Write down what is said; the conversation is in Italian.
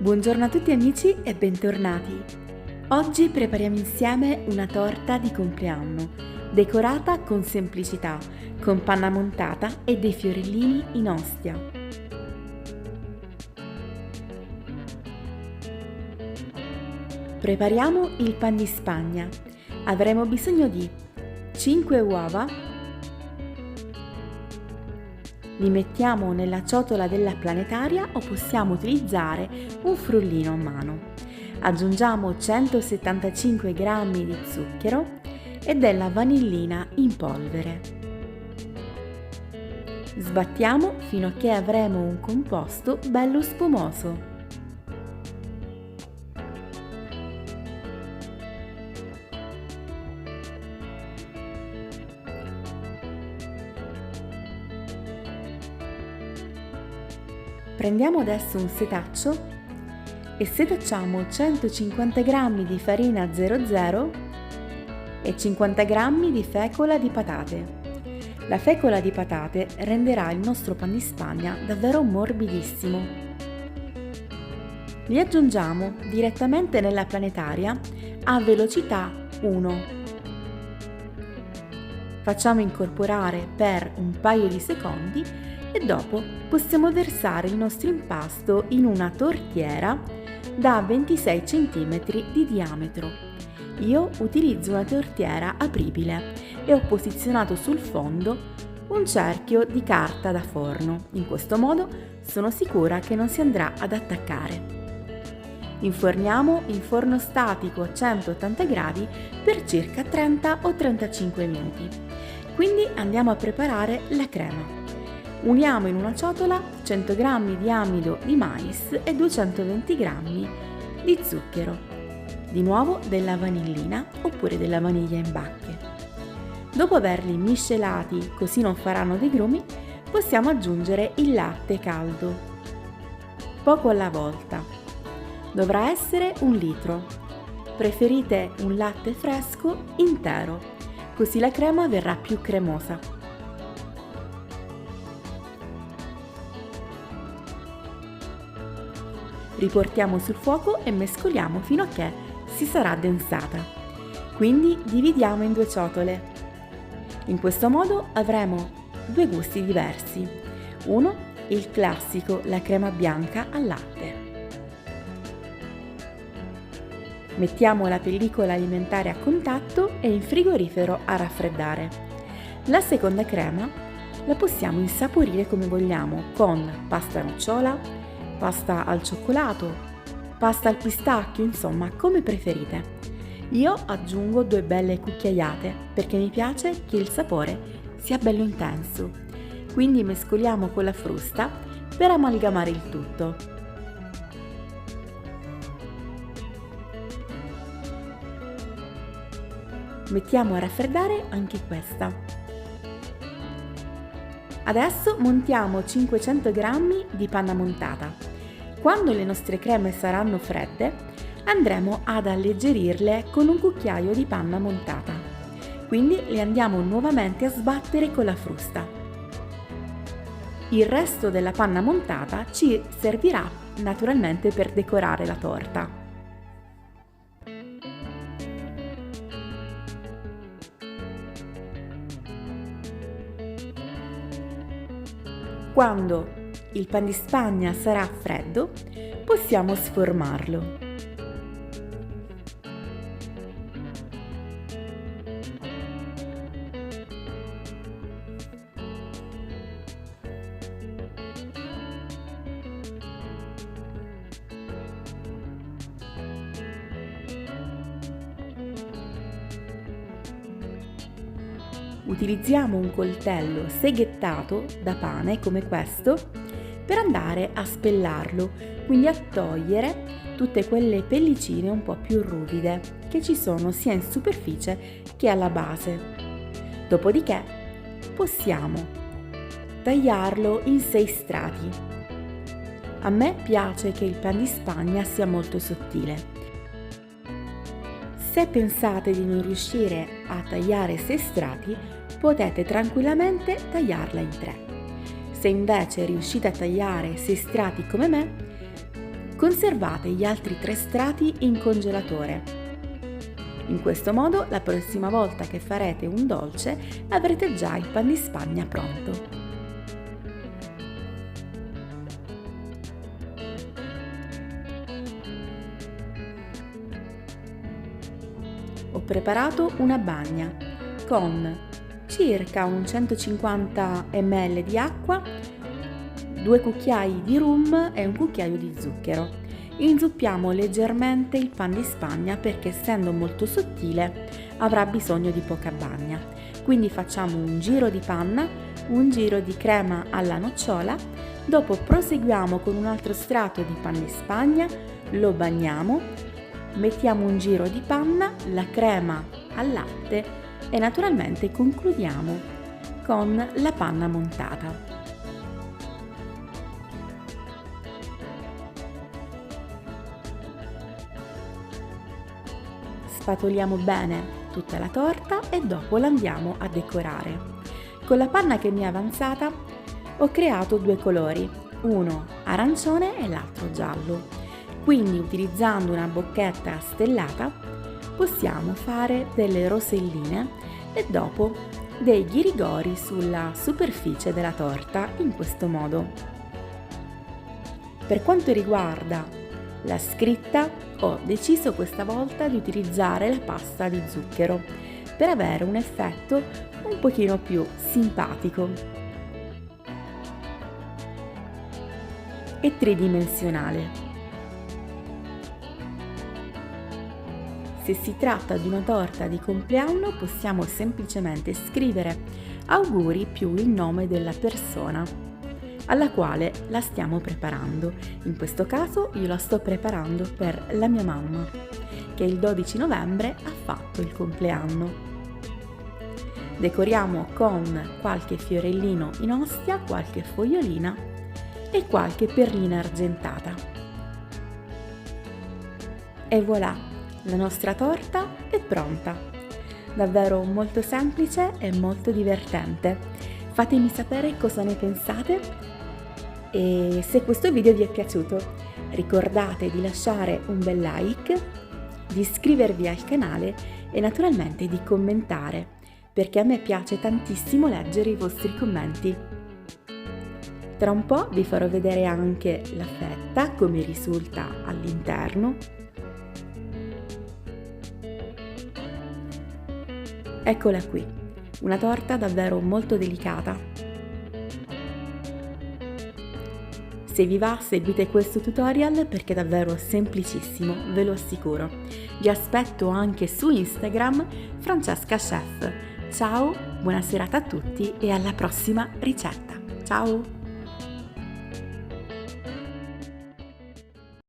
Buongiorno a tutti amici e bentornati! Oggi prepariamo insieme una torta di compleanno, decorata con semplicità, con panna montata e dei fiorellini in ostia. Prepariamo il pan di Spagna. Avremo bisogno di 5 uova. Li mettiamo nella ciotola della planetaria o possiamo utilizzare un frullino a mano. Aggiungiamo 175 g di zucchero e della vanillina in polvere. Sbattiamo fino a che avremo un composto bello spumoso. Prendiamo adesso un setaccio e setacciamo 150 g di farina 00 e 50 g di fecola di patate. La fecola di patate renderà il nostro pan di Spagna davvero morbidissimo. Li aggiungiamo direttamente nella planetaria a velocità 1. Facciamo incorporare per un paio di secondi e dopo possiamo versare il nostro impasto in una tortiera da 26 cm di diametro. Io utilizzo una tortiera apribile e ho posizionato sul fondo un cerchio di carta da forno. In questo modo sono sicura che non si andrà ad attaccare. Inforniamo in forno statico a 180 gradi per circa 30 o 35 minuti. Quindi andiamo a preparare la crema. Uniamo in una ciotola 100 g di amido di mais e 220 g di zucchero. Di nuovo della vanillina oppure della vaniglia in bacche. Dopo averli miscelati così non faranno dei grumi, possiamo aggiungere il latte caldo. Poco alla volta. Dovrà essere 1 litro. Preferite un latte fresco intero, così la crema verrà più cremosa. Riportiamo sul fuoco e mescoliamo fino a che si sarà addensata. Quindi dividiamo in 2 ciotole. In questo modo avremo 2 gusti diversi. Uno, il classico, la crema bianca al latte. Mettiamo la pellicola alimentare a contatto e in frigorifero a raffreddare. La seconda crema la possiamo insaporire come vogliamo, con pasta nocciola, pasta al cioccolato, pasta al pistacchio, insomma, come preferite. Io aggiungo 2 belle cucchiaiate perché mi piace che il sapore sia bello intenso. Quindi mescoliamo con la frusta per amalgamare il tutto. Mettiamo a raffreddare anche questa. Adesso montiamo 500 g di panna montata. Quando le nostre creme saranno fredde, andremo ad alleggerirle con un cucchiaio di panna montata. Quindi le andiamo nuovamente a sbattere con la frusta. Il resto della panna montata ci servirà naturalmente per decorare la torta. Quando il pan di Spagna sarà freddo, possiamo sformarlo. Utilizziamo un coltello seghettato da pane come questo per andare a spellarlo, quindi a togliere tutte quelle pellicine un po' più ruvide che ci sono sia in superficie che alla base. Dopodiché possiamo tagliarlo in 6 strati. A me piace che il pan di Spagna sia molto sottile. Se pensate di non riuscire a tagliare 6 strati, potete tranquillamente tagliarla in 3. Se invece riuscite a tagliare 6 strati come me, Conservate gli altri 3 strati in congelatore. In questo modo, la prossima volta che farete un dolce, avrete già il pan di Spagna pronto. Ho preparato una bagna con circa un 150 ml di acqua, 2 cucchiai di rum e un cucchiaio di zucchero. Inzuppiamo leggermente il pan di Spagna perché, essendo molto sottile, avrà bisogno di poca bagna. Quindi facciamo un giro di panna, un giro di crema alla nocciola, dopo proseguiamo con un altro strato di pan di Spagna, lo bagniamo, mettiamo un giro di panna, la crema al latte e naturalmente concludiamo con la panna montata. Spatoliamo bene tutta la torta e dopo la andiamo a decorare. Con la panna che mi è avanzata ho creato 2 colori, uno arancione e l'altro giallo. Quindi, utilizzando una bocchetta stellata, possiamo fare delle roselline e dopo dei ghirigori sulla superficie della torta in questo modo. Per quanto riguarda la scritta, ho deciso questa volta di utilizzare la pasta di zucchero per avere un effetto un pochino più simpatico e tridimensionale. Se si tratta di una torta di compleanno, possiamo semplicemente scrivere auguri più il nome della persona alla quale la stiamo preparando. In questo caso io la sto preparando per la mia mamma, che il 12 novembre ha fatto il compleanno. Decoriamo con qualche fiorellino in ostia, qualche fogliolina e qualche perlina argentata. E voilà! La nostra torta è pronta, davvero molto semplice e molto divertente. Fatemi sapere cosa ne pensate e se questo video vi è piaciuto. Ricordate di lasciare un bel like, di iscrivervi al canale e naturalmente di commentare, perché a me piace tantissimo leggere i vostri commenti. Tra un po' vi farò vedere anche la fetta, come risulta all'interno. Eccola qui, una torta davvero molto delicata. Se vi va, seguite questo tutorial perché è davvero semplicissimo, ve lo assicuro. Vi aspetto anche su Instagram, Francesca Chef. Ciao, buona serata a tutti e alla prossima ricetta. Ciao!